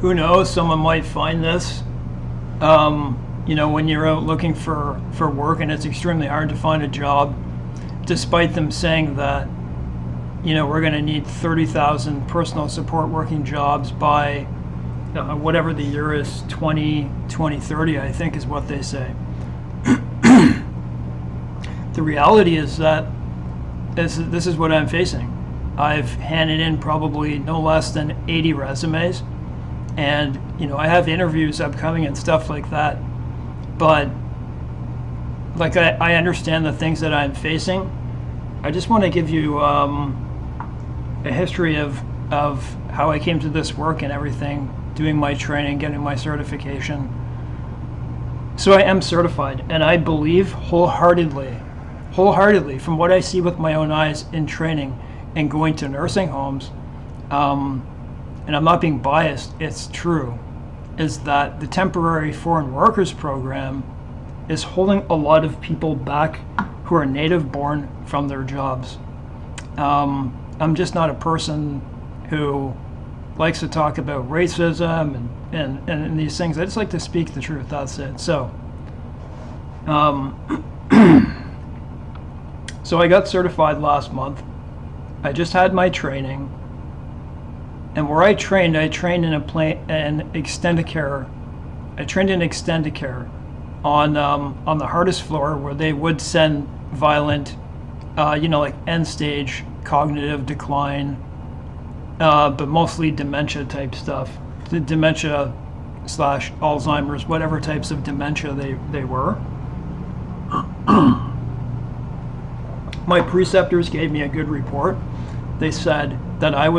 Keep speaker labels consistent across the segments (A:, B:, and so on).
A: who knows, someone might find this. When you're out looking for work and it's extremely hard to find a job, despite them saying that, we're going to need 30,000 personal support working jobs by whatever the year is, 2030, I think is what they say. The reality is that this is what I'm facing. I've handed in probably no less than 80 resumes, and I have interviews upcoming and stuff like that. But like I understand the things that I'm facing. I just want to give you a history of how I came to this work and everything, doing my training, getting my certification. So I am certified, and I believe wholeheartedly from what I see with my own eyes in training and going to nursing homes, and I'm not being biased, it's true, is that the temporary foreign workers program is holding a lot of people back who are native born from their jobs. I'm just not a person who likes to talk about racism and these things. I just like to speak the truth, that's it. So so I got certified last month. I just had my training, and where I trained in Extendicare. I trained in Extendicare on the hardest floor, where they would send violent, like end stage cognitive decline, but mostly dementia type stuff. The dementia / Alzheimer's, whatever types of dementia they were. My preceptors gave me a good report. They said that I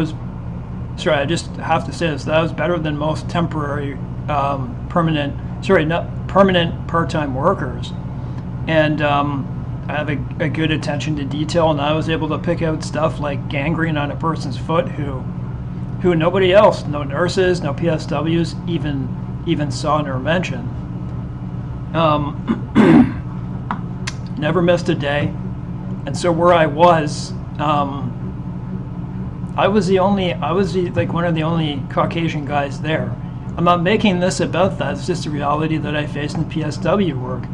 A: just have to say this, that I was better than most temporary, permanent part-time workers. And I have a good attention to detail, and I was able to pick out stuff like gangrene on a person's foot who nobody else, no nurses, no PSWs, even saw nor mentioned. Never missed a day. And so where I was, I was one of the only Caucasian guys there. I'm not making this about that. It's just a reality that I faced in PSW work.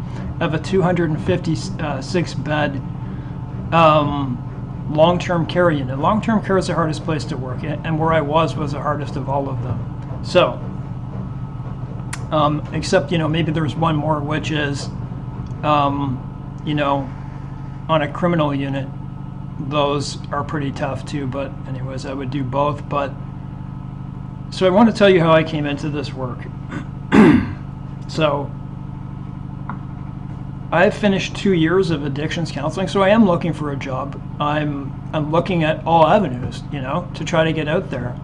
A: I have a 256 bed long-term care unit. Long-term care is the hardest place to work, and where I was the hardest of all of them. So, except maybe there's one more, which is on a criminal unit. Those are pretty tough too, but anyways, I would do both. But so I want to tell you how I came into this work. So I've finished 2 years of addictions counseling, so I am looking for a job. I'm looking at all avenues, to try to get out there.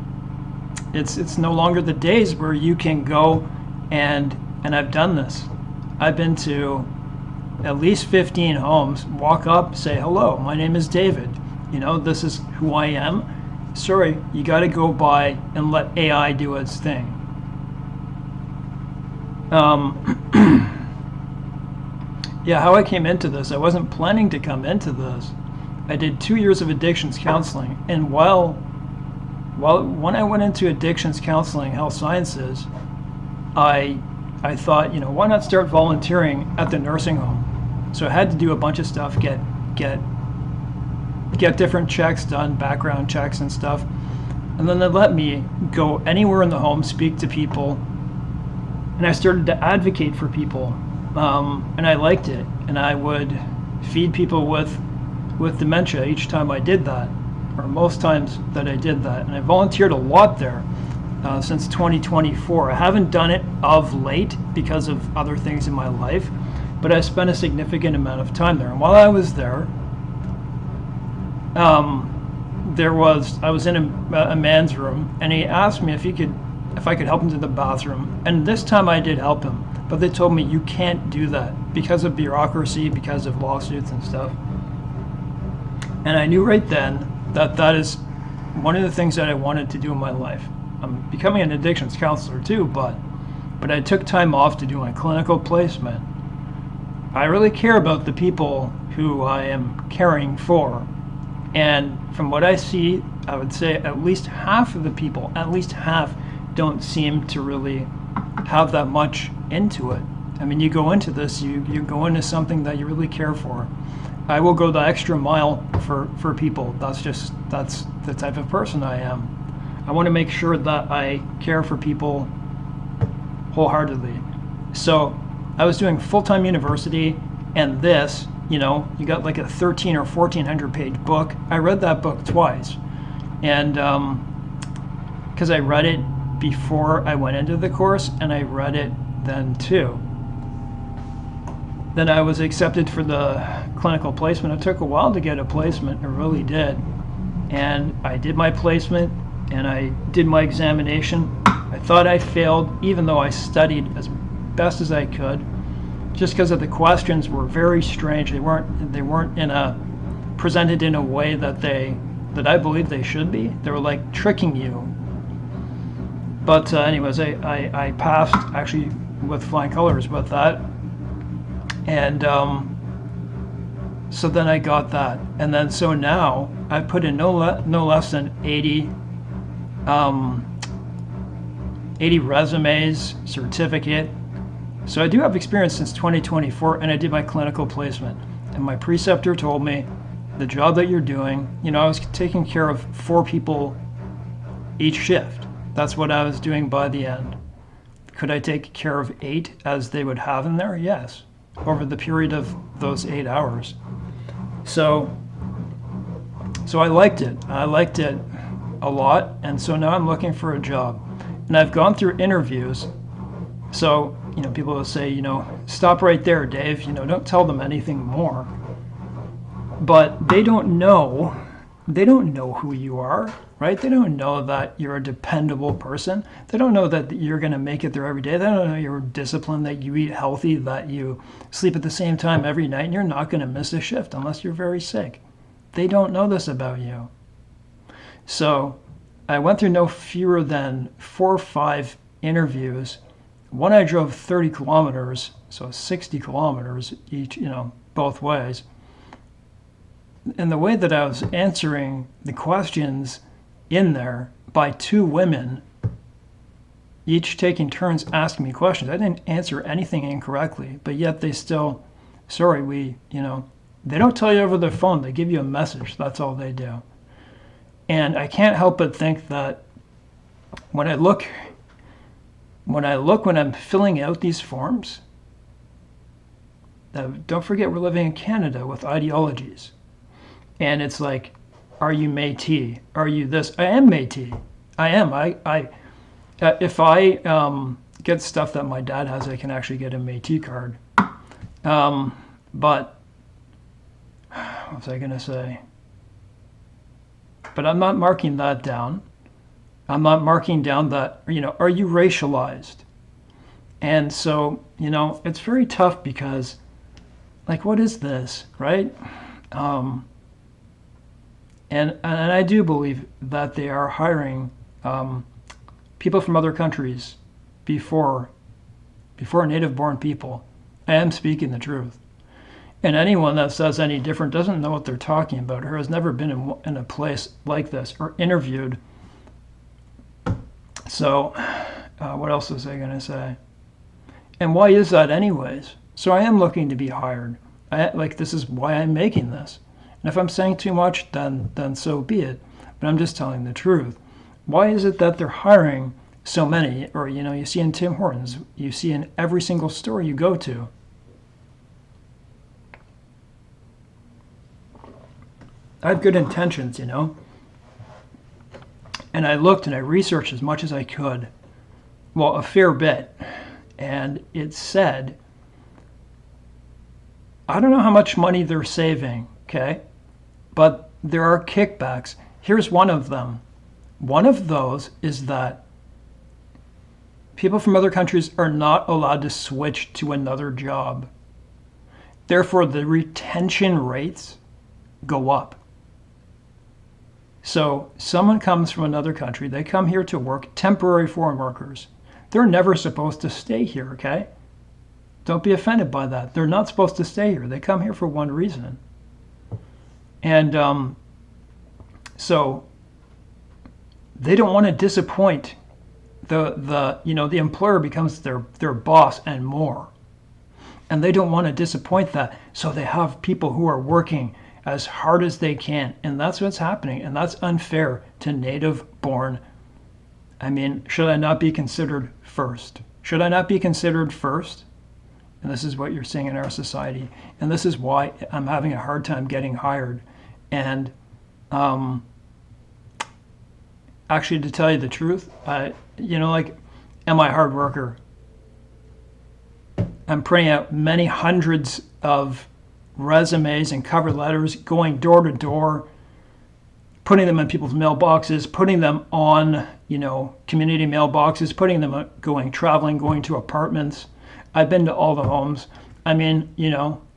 A: It's no longer the days where you can go and I've done this. I've been to at least 15 homes, walk up, say, hello, my name is David. This is who I am. Sorry, you got to go by and let AI do its thing. Yeah, how I came into this, I wasn't planning to come into this. I did 2 years of addictions counseling, and when I went into addictions counseling, health sciences, I thought, why not start volunteering at the nursing home? So I had to do a bunch of stuff, get different checks done, background checks and stuff. And then they let me go anywhere in the home, speak to people, and I started to advocate for people. And I liked it. And I would feed people with dementia each time I did that, or most times that I did that. And I volunteered a lot there since 2024. I haven't done it of late because of other things in my life, but I spent a significant amount of time there. And while I was there, I was in a man's room, and he asked me if I could help him to the bathroom. And this time I did help him, but they told me you can't do that because of bureaucracy, because of lawsuits and stuff. And I knew right then that is one of the things that I wanted to do in my life. I'm becoming an addictions counselor too, but I took time off to do my clinical placement. I really care about the people who I am caring for. And from what I see, I would say at least half of the people, don't seem to really have that much into it. I mean, you go into this, you go into something that you really care for. I will go the extra mile for people. That's the type of person I am. I want to make sure that I care for people wholeheartedly. So I was doing full-time university, and this, you got like a 13 or 1400 page book. I read that book twice, and because I read it before I went into the course, and I read it then too. Then I was accepted for the clinical placement. It took a while to get a placement, it really did. And I did my placement, and I did my examination. I thought I failed, even though I studied as best as I could, just because of the questions were very strange. They weren't presented in a way that I believe they should be. They were like tricking you. But anyways, I passed actually with flying colors with that. And so then I got that. And then so now I put in no less than 80 resumes, certificate. So I do have experience since 2024, and I did my clinical placement. And my preceptor told me, the job that you're doing, I was taking care of 4 people each shift. That's what I was doing by the end. Could I take care of 8 as they would have in there? Yes, over the period of those 8 hours. So I liked it. I liked it a lot, and so now I'm looking for a job. And I've gone through interviews. So, people will say, stop right there, Dave. Don't tell them anything more. But they don't know who you are, right? They don't know that you're a dependable person. They don't know that you're going to make it there every day. They don't know you're disciplined, that you eat healthy, that you sleep at the same time every night, and you're not going to miss a shift unless you're very sick. They don't know this about you. So I went through no fewer than 4 or 5 interviews. One, I drove 30 kilometers, so 60 kilometers each, both ways. And the way that I was answering the questions in there by 2 women, each taking turns asking me questions. I didn't answer anything incorrectly, but yet they still, they don't tell you over the phone. They give you a message. That's all they do. And I can't help but think that when I'm filling out these forms, don't forget we're living in Canada with ideologies. And it's like, are you Métis? Are you this? I am Métis. I am. If I get stuff that my dad has, I can actually get a Métis card. But what was I going to say? But I'm not marking that down. I'm not marking down that, are you racialized? And so, it's very tough because, what is this, right? And I do believe that they are hiring people from other countries before native-born people. I am speaking the truth. And anyone that says any different doesn't know what they're talking about, or has never been in a place like this or interviewed. So what else was I going to say? And why is that anyways? So I am looking to be hired. This is why I'm making this. And if I'm saying too much, then so be it. But I'm just telling the truth. Why is it that they're hiring so many? Or, you see in Tim Hortons, you see in every single store you go to. I have good intentions, And I looked and I researched as much as I could. Well, a fair bit. And it said, I don't know how much money they're saving, okay? But there are kickbacks. Here's one of them. One of those is that people from other countries are not allowed to switch to another job. Therefore, the retention rates go up. So someone comes from another country, they come here to work, temporary foreign workers. They're never supposed to stay here, okay? Don't be offended by that. They're not supposed to stay here. They come here for one reason. And so they don't want to disappoint the employer becomes their boss and more. And they don't want to disappoint that. So they have people who are working as hard as they can. And that's what's happening. And that's unfair to native born. I mean, should I not be considered first? Should I not be considered first? And this is what you're seeing in our society. And this is why I'm having a hard time getting hired. And actually, to tell you the truth, am I a hard worker? I'm printing out many hundreds of resumes and cover letters, going door to door, putting them in people's mailboxes, putting them on, community mailboxes, putting them traveling, going to apartments. I've been to all the homes. I mean,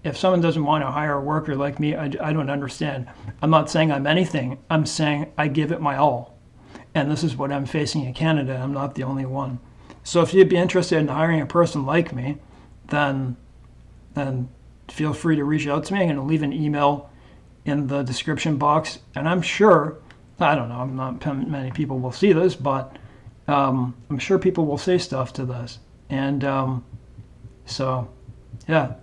A: if someone doesn't want to hire a worker like me, I don't understand. I'm not saying I'm anything. I'm saying I give it my all. And this is what I'm facing in Canada. I'm not the only one. So if you'd be interested in hiring a person like me, then feel free to reach out to me. I'm going to leave an email in the description box. And I'm sure, I don't know, not many people will see this, but I'm sure people will say stuff to this. And so, yeah,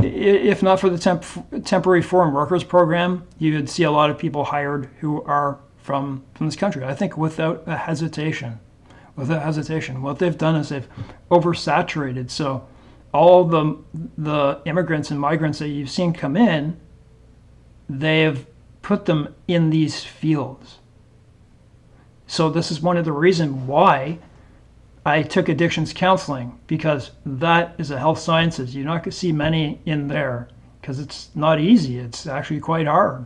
A: if not for the temporary foreign workers program, you would see a lot of people hired who are from this country. I think without a hesitation. What they've done is they've oversaturated. So all the immigrants and migrants that you've seen come in, they've put them in these fields. So this is one of the reasons why I took addictions counseling, because that is a health sciences. You're not going to see many in there because it's not easy. It's actually quite hard.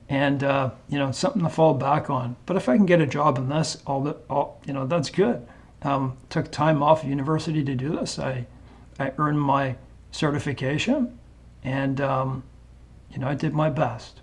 A: And, it's something to fall back on. But if I can get a job in this, that's good. Took time off of university to do this. I earned my certification, and, I did my best.